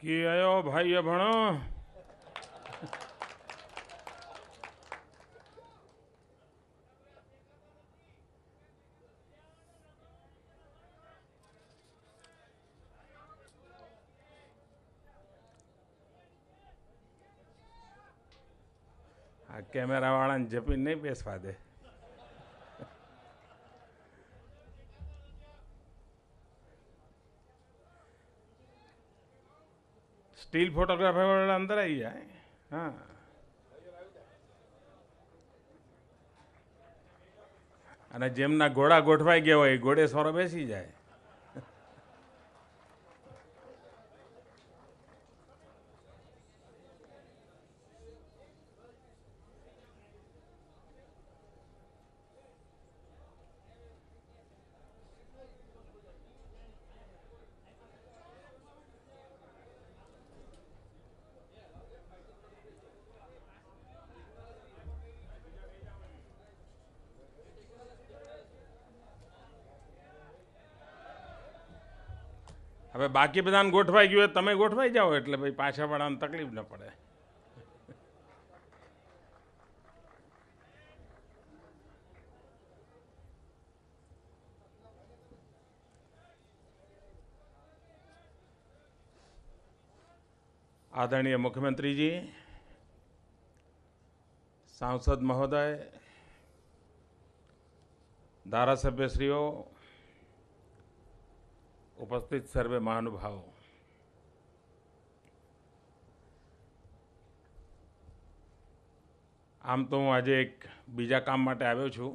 કે આયો ભાઈ ભણો આ કેમેરા વાળાને જપીને નહીં બેસવા દે. સ્ટીલ ફોટોગ્રાફર વાળા અંદર આવી જાય. હા, અને જેમના ઘોડા ગોઠવાઈ ગયા હોય ઘોડે સોરો બેસી જાય. હવે બાકી બધાને ગોઠવાઈ ગયું હોય તમે ગોઠવાઈ જાઓ એટલે ભાઈ પાછા વાળાને તકલીફ ન પડે. આદરણીય મુખ્યમંત્રીજી, સાંસદ મહોદય, ધારાસભ્યશ્રીઓ, ઉપસ્થિત સર્વે મહાનુભાવો, આમ તો હું આજે એક બીજા કામ માટે આવ્યો છું,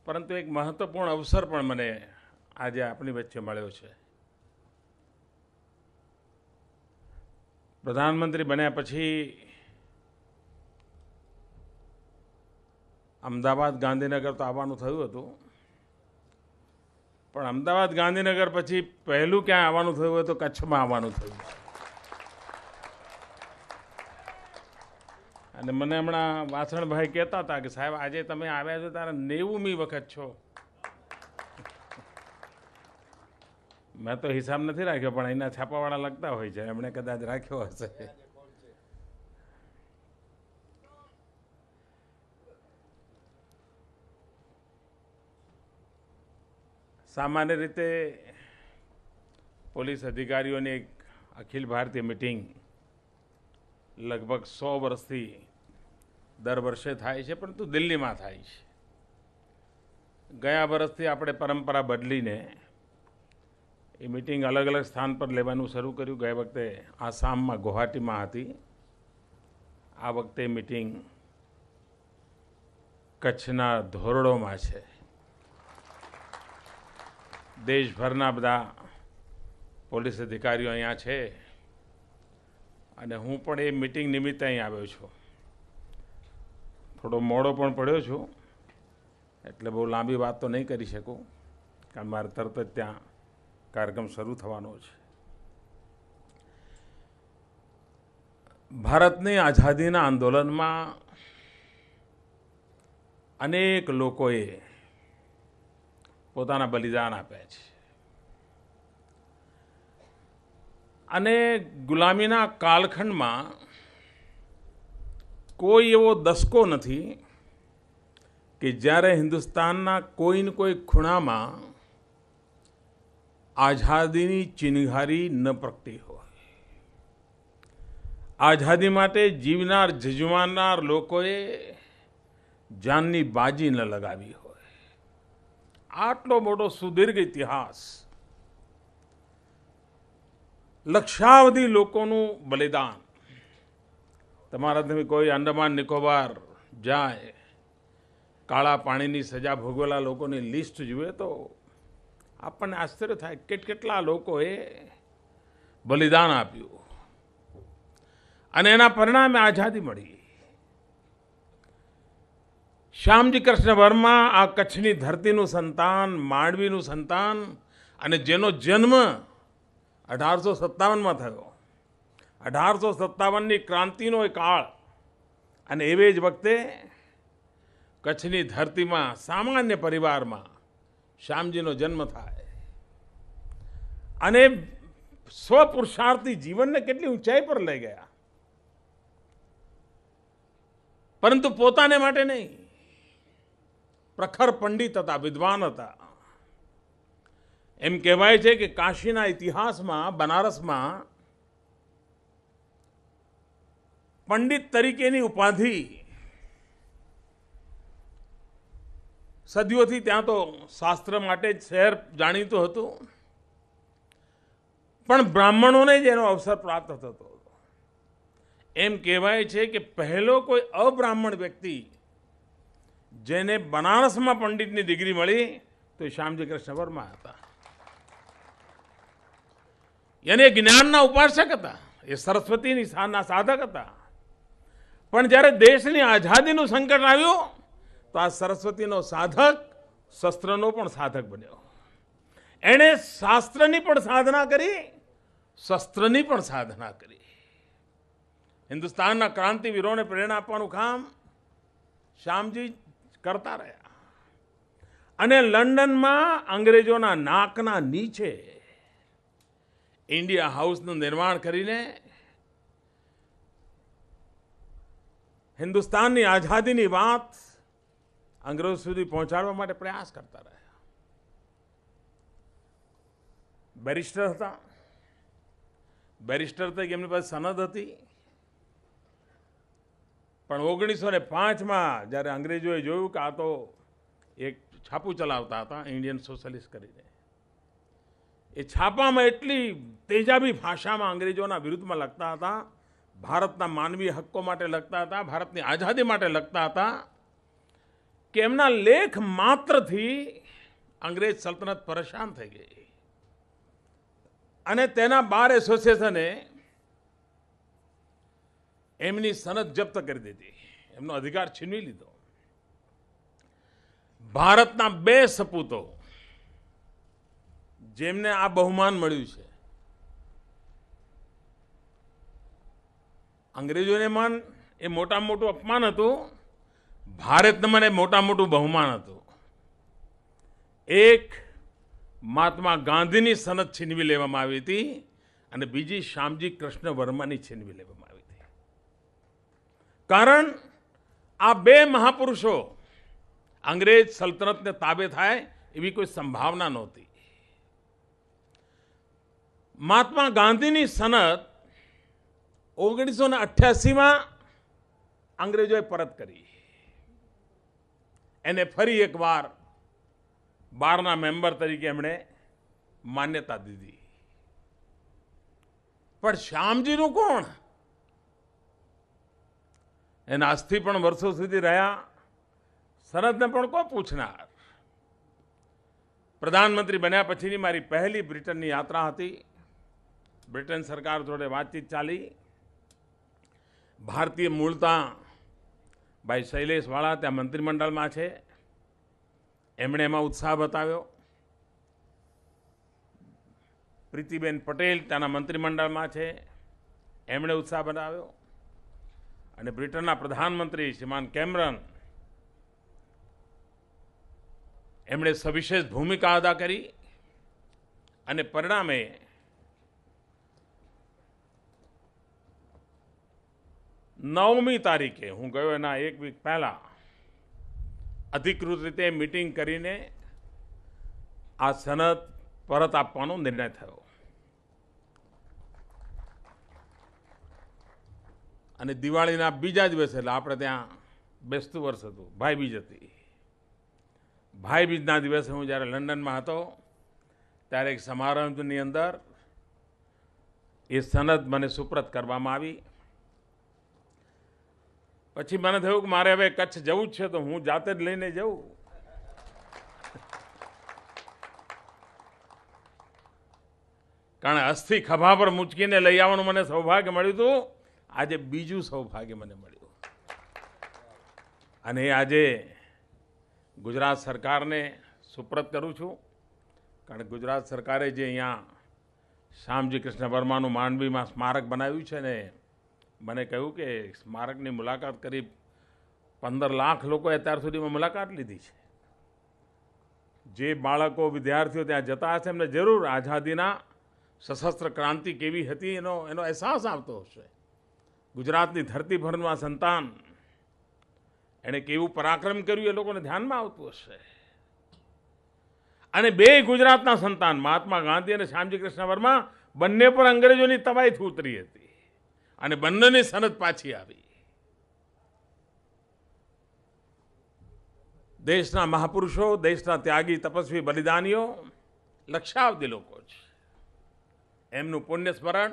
પરંતુ એક મહત્વપૂર્ણ અવસર પણ મને આજે આપણી વચ્ચે મળ્યો છે. પ્રધાનમંત્રી બન્યા પછી અમદાવાદ ગાંધીનગર તો આવવાનું થયું હતું, પણ અમદાવાદ ગાંધીનગર પછી પહેલું ક્યાં આવવાનું થયું હોય તો કચ્છમાં આવવાનું થયું. અને મને હમણાં વાસણભાઈ કહેતા હતા કે સાહેબ આજે તમે આવ્યા છો તારા 90મી વખત છો. મેં તો હિસાબ નથી રાખ્યો, પણ અહીંના છાપાવાળા લખતા હોય છે, એમણે કદાચ રાખ્યો હશે. સામાન્ય રીતે પોલીસ અધિકારીઓની એક અખિલ ભારતીય મિટિંગ લગભગ 100 વર્ષથી દર વર્ષે થાય છે, પરંતુ દિલ્હીમાં થાય છે. ગયા વર્ષથી આપણે પરંપરા બદલીને એ મિટિંગ અલગ અલગ સ્થાન પર લેવાનું શરૂ કર્યું. ગયા વખતે આસામમાં ગુવાહાટીમાં હતી, આ વખતે મિટિંગ કચ્છના ધોરડોમાં છે. દેશભરના બધા પોલીસ અધિકારીઓ અહીંયા છે અને હું પણ એ મિટિંગ નિમિત્તે અહીં આવ્યો છું. થોડો મોડો પણ પડ્યો છું, એટલે બહુ લાંબી વાત તો નહીં કરી શકું, કારણ મારે તરત જ ત્યાં કાર્યક્રમ શરૂ થવાનો છે. ભારતની આઝાદીના આંદોલનમાં અનેક લોકોએ પોતાના બલિદાન આપ્યા છે અને ગુલામીના કાલખંડમાં કોઈ એવો દસકો નથી કે જ્યારે હિન્દુસ્તાનના કોઈને કોઈ ખૂણામાં આઝાદીની ચિનગારી ન પ્રગટી હોય. આઝાદી માટે જીવનાર જજમાનાર લોકોએ જાનની બાજી ન લગાવી હોય. આટલો મોટો સુદીર્ઘ ઇતિહાસ, લક્ષાવધિ લોકોનું બલિદાન. તમારાથી કોઈ અંડમાન નિકોબાર જાય, કાળા પાણીની સજા ભોગવેલા લોકોની લિસ્ટ જુએ તો આપણને આશ્ચર્ય થાય કેટલા લોકોએ બલિદાન આપ્યું અને એના પરિણામે આઝાદી મળી. શ્યામજી કૃષ્ણ વર્મા આ કચ્છની ધરતીનું સંતાન, માંડવીનું સંતાન, અને જેનો જન્મ 1857માં થયો. 1857ની ક્રાંતિનો એક કાળ, અને એવે જ વખતે કચ્છની ધરતીમાં સામાન્ય પરિવારમાં શ્યામજીનો જન્મ થાય અને સ્વપુરુષાર્થી જીવનને કેટલી ઊંચાઈ પર લઈ ગયા, પરંતુ પોતાને માટે નહીં. પ્રખર પંડિત હતા, વિદ્વાન હતા. એમ કહેવાય છે કે કાશીના ઇતિહાસમાં, બનારસમાં પંડિત તરીકેની ઉપાધિ સદીઓથી ત્યાં તો શાસ્ત્ર માટે જ શહેર જાણીતું હતું, પણ બ્રાહ્મણોને જ એનો અવસર પ્રાપ્ત થતો હતો. એમ કહેવાય છે કે પહેલો કોઈ અબ્રાહ્મણ વ્યક્તિ જેને બનારસમાં પંડિતની ડિગ્રી મળી તો શ્યામજી કૃષ્ણ વર્મા હતા. એને જ્ઞાનના ઉપાસક હતા, એ સરસ્વતીની સાધક હતા. પણ જ્યારે દેશની આઝાદીનું સંકટ આવ્યું તો આ સરસ્વતીનો સાધક શસ્ત્રનો પણ સાધક બન્યો. એણે શાસ્ત્રની પણ સાધના કરી, શસ્ત્રની પણ સાધના કરી. હિન્દુસ્તાનના ક્રાંતિવીરોને પ્રેરણા આપવાનું કામ શ્યામજી કરતા રહ્યા. અને લંડનમાં અંગ્રેજોના નાકના નીચે ઇન્ડિયા હાઉસનું નિર્માણ કરીને હિન્દુસ્તાનની આઝાદીની વાત અંગ્રેજો સુધી પહોંચાડવા માટે પ્રયાસ કરતા રહ્યા. બેરિસ્ટર હતા. બેરિસ્ટર તરીકે એમની પાસે સનદ હતી, પણ 1905માં જ્યારે અંગ્રેજોએ જોયું કે આ તો એક છાપું ચલાવતા હતા ઇન્ડિયન સોશિયલિસ્ટ કરીને, એ છાપામાં એટલી તેજાબી ભાષામાં અંગ્રેજોના વિરુદ્ધમાં લખતા હતા, ભારતના માનવીય હક્કો માટે લખતા હતા, ભારતની આઝાદી માટે લખતા હતા, કે એમના લેખ માત્રથી અંગ્રેજ સલ્તનત પરેશાન થઈ ગઈ. અને તેના બાર એસોસિએશને એમની સનદ જપ્ત કરી દીધી, એમનો અધિકાર છીનવી લીધો. ભારતના 2 સપૂતો જેમને આ બહુમાન મળ્યું છે, અંગ્રેજોને માન એ મોટામાં મોટું અપમાન હતું, ભારતને મને મોટામાં મોટું બહુમાન હતું. એક મહાત્મા ગાંધીની સનદ છીનવી લેવામાં આવી હતી અને બીજી શ્યામજી કૃષ્ણ વર્માની છીનવી લેવામાં આવી હતી. કારણ આ 2 મહાપુરુષો અંગ્રેજ સલ્તનતને તાબે થાય એવી કોઈ સંભાવના નહોતી. મહાત્મા ગાંધીની સનદ 1988માં અંગ્રેજોએ પરત કરી. એને ફરી એકવાર 12ના મેમ્બર તરીકે એમણે માન્યતા દીધી. પણ શ્યામજીનું કોણ? એના અસ્થિ પણ વર્ષો સુધી રહ્યા, સનદને પણ કોઈ પૂછનાર. પ્રધાનમંત્રી બન્યા પછીની મારી પહેલી બ્રિટનની યાત્રા હતી. બ્રિટન સરકાર જોડે વાતચીત ચાલી. ભારતીય મૂળતા ભાઈ શૈલેષ વાળા ત્યાં મંત્રીમંડળમાં છે, એમણે એમાં ઉત્સાહ બતાવ્યો. પ્રીતિબેન પટેલ ત્યાંના મંત્રીમંડળમાં છે, એમણે ઉત્સાહ બતાવ્યો. અને બ્રિટનના પ્રધાનમંત્રી શ્રીમાન કેમરન, એમણે સવિશેષ ભૂમિકા અદા કરી. અને પરિણામે 9મી તારીખે, હું ગયો એના 1 વીક પહેલા, અધિકૃત રીતે મીટિંગ કરીને આ સનદ પરત આપવાનો નિર્ણય થયો. અને દિવાળીના બીજા દિવસે, એટલે આપણે ત્યાં બેસતું વર્ષ હતું, ભાઈબીજ હતી. ભાઈબીજના દિવસે હું જ્યારે લંડનમાં હતો ત્યારે એક સમારંભની અંદર એ સનદ મને સુપ્રત કરવામાં આવી. પછી મને થયું કે મારે હવે કચ્છ જવું જ છે, તો હું જાતે જ લઈને જઉં. કારણ અસ્થિ ખભા પર મૂંચકીને લઈ આવવાનું મને સૌભાગ્ય મળ્યું હતું. આજે બીજું સૌભાગ્ય મને મળ્યું. અને આજે ગુજરાત સરકારને સુપ્રત કરું છું. કારણ કે ગુજરાત સરકારે જે અહીંયા શ્યામજી કૃષ્ણ વર્માનું માંડવીમાં સ્મારક બનાવ્યું છે ને, મને કહ્યું કે સ્મારકની મુલાકાત કરીબ 15 લાખ લોકોએ અત્યાર સુધીમાં મુલાકાત લીધી છે. જે બાળકો, વિદ્યાર્થીઓ ત્યાં જતા હશે એમને જરૂર આઝાદીના સશસ્ત્ર ક્રાંતિ કેવી હતી એનો અહેસાસ આવતો હશે. ગુજરાતની ધરતી પરના સંતાન એણે કેવું પરાક્રમ કર્યું એ લોકોને ધ્યાનમાં આવતું હશે. અને બે ગુજરાતના સંતાન મહાત્મા ગાંધી અને શ્યામજી કૃષ્ણ વર્મા બંને પર અંગ્રેજોની તબાહીથી ઉતરી હતી અને બંનેની સનદ પાછી આવી. દેશના મહાપુરુષો, દેશના ત્યાગી તપસ્વી બલિદાનીઓ લક્ષાવધી લોકો છે. એમનું પુણ્ય સ્મરણ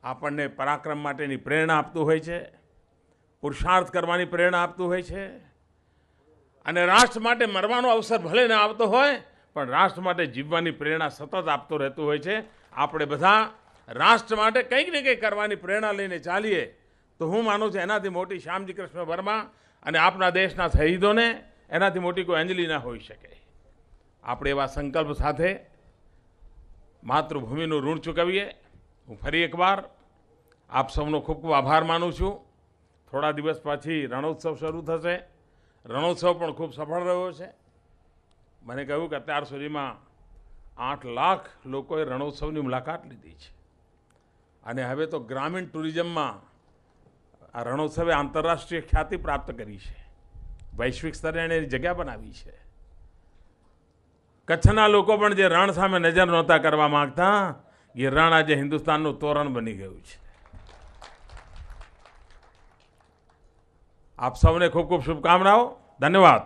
આપણને પરાક્રમ માટેની પ્રેરણા આપતું હોય છે, પુરુષાર્થ કરવાની પ્રેરણા આપતું હોય છે. અને રાષ્ટ્ર માટે મરવાનો અવસર ભલે ન આવતો હોય પણ રાષ્ટ્ર માટે જીવવાની પ્રેરણા સતત આપતો રહેતું હોય છે. આપણે બધા રાષ્ટ્ર માટે કંઈક ને કંઈક કરવાની પ્રેરણા લઈને ચાલીએ તો હું માનું છું એનાથી મોટી શ્યામજી કૃષ્ણ વર્મા અને આપણા દેશના શહીદોને એનાથી મોટી કોઈ અંજલિ ના હોઈ શકે. આપણે એવા સંકલ્પ સાથે માતૃભૂમિનું ઋણ ચૂકવીએ. હું ફરી એકવાર આપ સૌનો ખૂબ ખૂબ આભાર માનું છું. થોડા દિવસ પછી રણોત્સવ શરૂ થશે. રણોત્સવ પણ ખૂબ સફળ રહ્યો છે. મને કહ્યું કે અત્યાર સુધીમાં 8 લાખ લોકોએ રણોત્સવની મુલાકાત લીધી છે. અને હવે તો ગ્રામીણ ટુરિઝમમાં આ રણોત્સવે આંતરરાષ્ટ્રીય ખ્યાતિ પ્રાપ્ત કરી છે. વૈશ્વિક સ્તરે એણે જગ્યા બનાવી છે. કચ્છના લોકો પણ જે રણ સામે નજર નહોતા કરવા માંગતા, એ રણ આજે હિન્દુસ્તાનનું તોરણ બની ગયું છે. આપ સૌને ખૂબ ખૂબ શુભકામનાઓ. ધન્યવાદ.